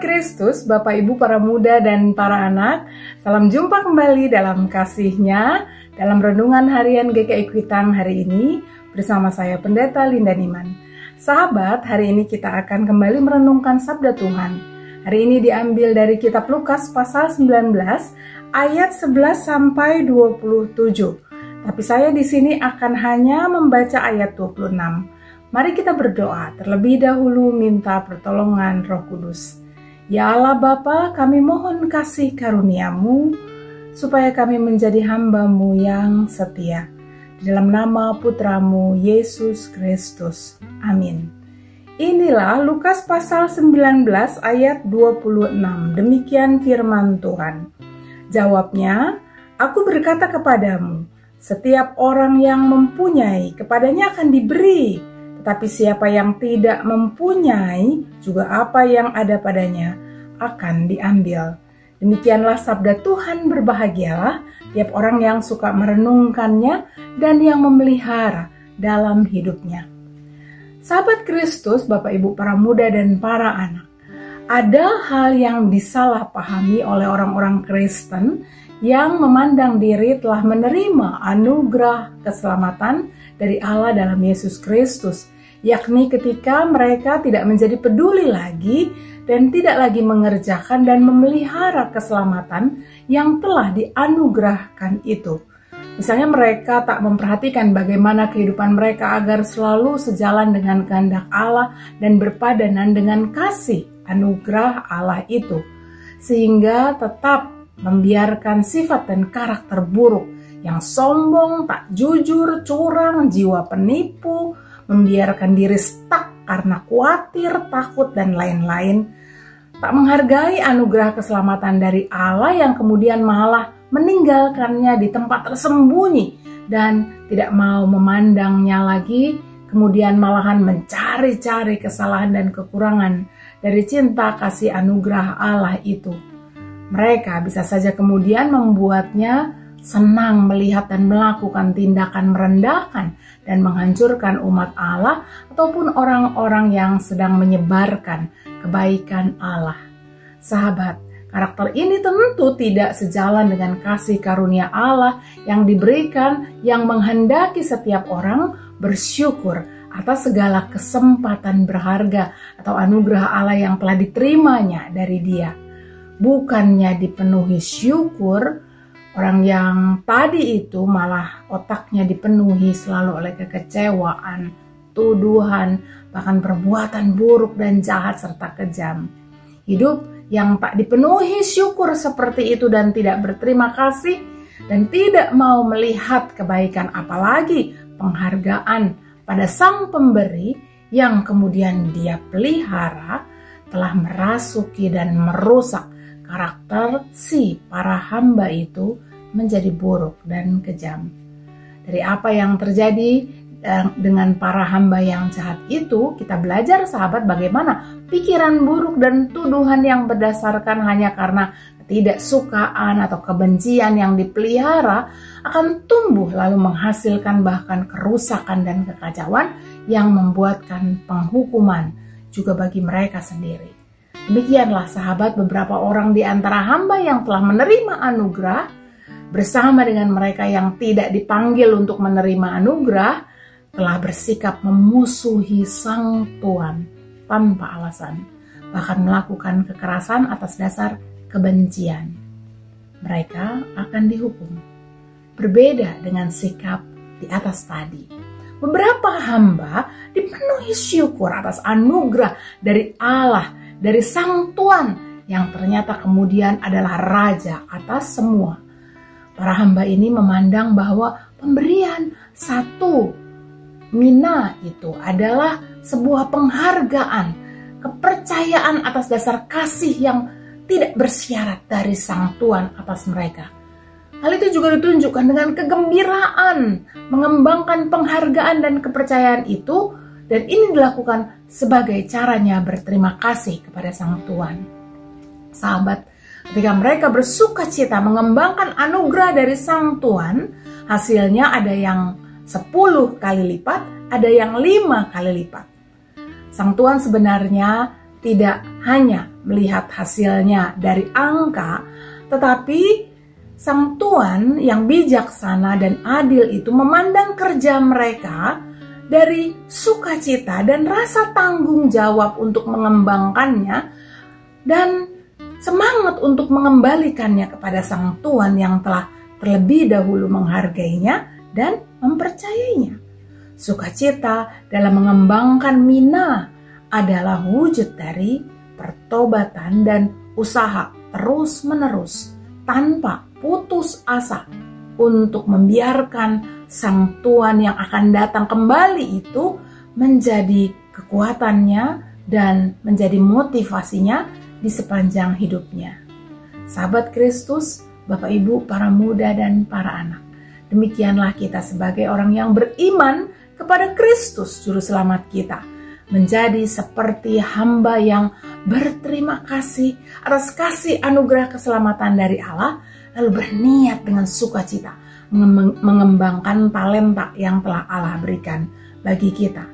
Kristus, Bapak Ibu para muda dan para anak. Salam jumpa kembali dalam kasih-Nya dalam renungan harian GKI Kuitang hari ini bersama saya Pendeta Linda Niman. Sahabat, hari ini kita akan kembali merenungkan sabda Tuhan. Hari ini diambil dari kitab Lukas pasal 19 ayat 11 sampai 27. Tapi saya di sini akan hanya membaca ayat 26. Mari kita berdoa, terlebih dahulu minta pertolongan Roh Kudus. Ya Allah Bapa, kami mohon kasih karunia-Mu, supaya kami menjadi hamba-Mu yang setia. Di dalam nama Putra-Mu, Yesus Kristus. Amin. Inilah Lukas pasal 19 ayat 26. Demikian firman Tuhan. Jawabnya, aku berkata kepadamu, setiap orang yang mempunyai, kepadanya akan diberi. Tetapi siapa yang tidak mempunyai, juga apa yang ada padanya akan diambil. Demikianlah sabda Tuhan. Berbahagialah tiap orang yang suka merenungkannya dan yang memelihara dalam hidupnya. Sahabat Kristus, Bapak Ibu para muda dan para anak, ada hal yang disalahpahami oleh orang-orang Kristen yang memandang diri telah menerima anugerah keselamatan dari Allah dalam Yesus Kristus, yakni ketika mereka tidak menjadi peduli lagi dan tidak lagi mengerjakan dan memelihara keselamatan yang telah dianugerahkan itu. Misalnya mereka tak memperhatikan bagaimana kehidupan mereka agar selalu sejalan dengan kehendak Allah dan berpadanan dengan kasih anugerah Allah itu, sehingga tetap membiarkan sifat dan karakter buruk yang sombong, tak jujur, curang, jiwa penipu, membiarkan diri stuck karena khawatir, takut, dan lain-lain. Tak menghargai anugerah keselamatan dari Allah yang kemudian malah meninggalkannya di tempat tersembunyi dan tidak mau memandangnya lagi, kemudian malahan mencari-cari kesalahan dan kekurangan dari cinta kasih anugerah Allah itu. Mereka bisa saja kemudian membuatnya senang melihat dan melakukan tindakan merendahkan dan menghancurkan umat Allah ataupun orang-orang yang sedang menyebarkan kebaikan Allah. Sahabat, karakter ini tentu tidak sejalan dengan kasih karunia Allah yang diberikan, yang menghendaki setiap orang bersyukur atas segala kesempatan berharga atau anugerah Allah yang telah diterimanya dari Dia. Bukannya dipenuhi syukur, orang yang tadi itu malah otaknya dipenuhi selalu oleh kekecewaan, tuduhan, bahkan perbuatan buruk dan jahat serta kejam. Hidup yang tak dipenuhi syukur seperti itu dan tidak berterima kasih dan tidak mau melihat kebaikan apalagi penghargaan pada Sang Pemberi yang kemudian Dia pelihara, telah merasuki dan merusak karakter si para hamba itu menjadi buruk dan kejam. Dari apa yang terjadi dengan para hamba yang jahat itu, kita belajar sahabat bagaimana pikiran buruk dan tuduhan yang berdasarkan hanya karena ketidaksukaan atau kebencian yang dipelihara akan tumbuh lalu menghasilkan bahkan kerusakan dan kekacauan yang membuatkan penghukuman juga bagi mereka sendiri. Demikianlah sahabat, beberapa orang di antara hamba yang telah menerima anugerah bersama dengan mereka yang tidak dipanggil untuk menerima anugerah telah bersikap memusuhi Sang Tuhan tanpa alasan, bahkan melakukan kekerasan atas dasar kebencian. Mereka akan dihukum. Berbeda dengan sikap di atas tadi. Beberapa hamba dipenuhi syukur atas anugerah dari Allah, dari Sang Tuhan yang ternyata kemudian adalah Raja atas semua. Para hamba ini memandang bahwa pemberian satu mina itu adalah sebuah penghargaan, kepercayaan atas dasar kasih yang tidak bersyarat dari Sang Tuhan atas mereka. Hal itu juga ditunjukkan dengan kegembiraan, mengembangkan penghargaan dan kepercayaan itu, dan ini dilakukan sebagai caranya berterima kasih kepada Sang Tuhan. Sahabat, ketika mereka bersuka cita mengembangkan anugerah dari Sang Tuhan, hasilnya ada yang 10 kali lipat, ada yang 5 kali lipat. Sang Tuhan sebenarnya tidak hanya melihat hasilnya dari angka, tetapi Sang Tuhan yang bijaksana dan adil itu memandang kerja mereka dari sukacita dan rasa tanggung jawab untuk mengembangkannya dan semangat untuk mengembalikannya kepada Sang Tuhan yang telah terlebih dahulu menghargainya dan mempercayainya. Sukacita dalam mengembangkan Mina adalah wujud dari pertobatan dan usaha terus-menerus tanpa putus asa untuk membiarkan Sang Tuhan yang akan datang kembali itu menjadi kekuatannya dan menjadi motivasinya di sepanjang hidupnya. Sahabat Kristus, Bapak Ibu, para muda dan para anak, demikianlah kita sebagai orang yang beriman kepada Kristus Juru Selamat kita, menjadi seperti hamba yang berterima kasih atas kasih anugerah keselamatan dari Allah, lalu berniat dengan sukacita mengembangkan talenta yang telah Allah berikan bagi kita.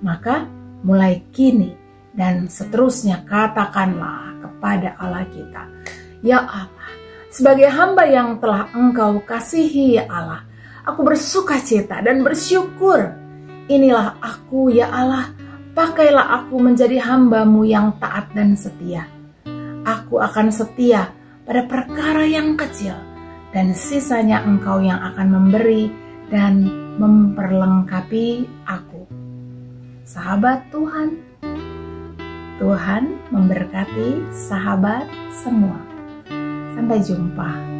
Maka mulai kini dan seterusnya katakanlah kepada Allah kita, ya Allah, sebagai hamba yang telah Engkau kasihi ya Allah, aku bersukacita dan bersyukur. Inilah aku ya Allah, pakailah aku menjadi hamba-Mu yang taat dan setia. Aku akan setia pada perkara yang kecil, dan sisanya Engkau yang akan memberi dan memperlengkapi aku. Sahabat Tuhan, Tuhan memberkati sahabat semua. Sampai jumpa.